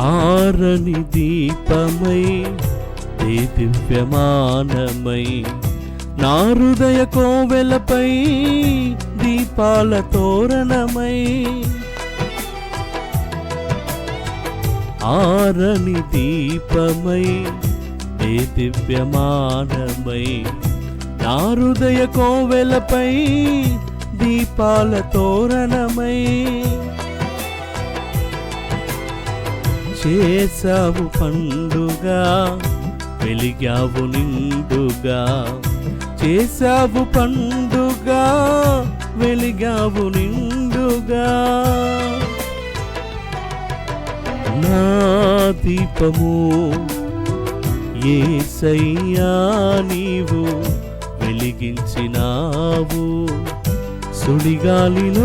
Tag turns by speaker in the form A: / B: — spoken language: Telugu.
A: ఆరని దీపమై దివ్యమానమై నా హృదయ కోవెలపై దీపాల తోరణమై ఆరని దీపమై దివ్యమానమై నా హృదయ కోవెలపై దీపాల తోరణమై చేసావు పండుగ వెలిగావు నిండుగా చేసావు పండుగ వెలిగావు నిండుగా నా దీపము యేసయ్యా నీవు వెలిగించినావు సుడిగాలిలోనైనా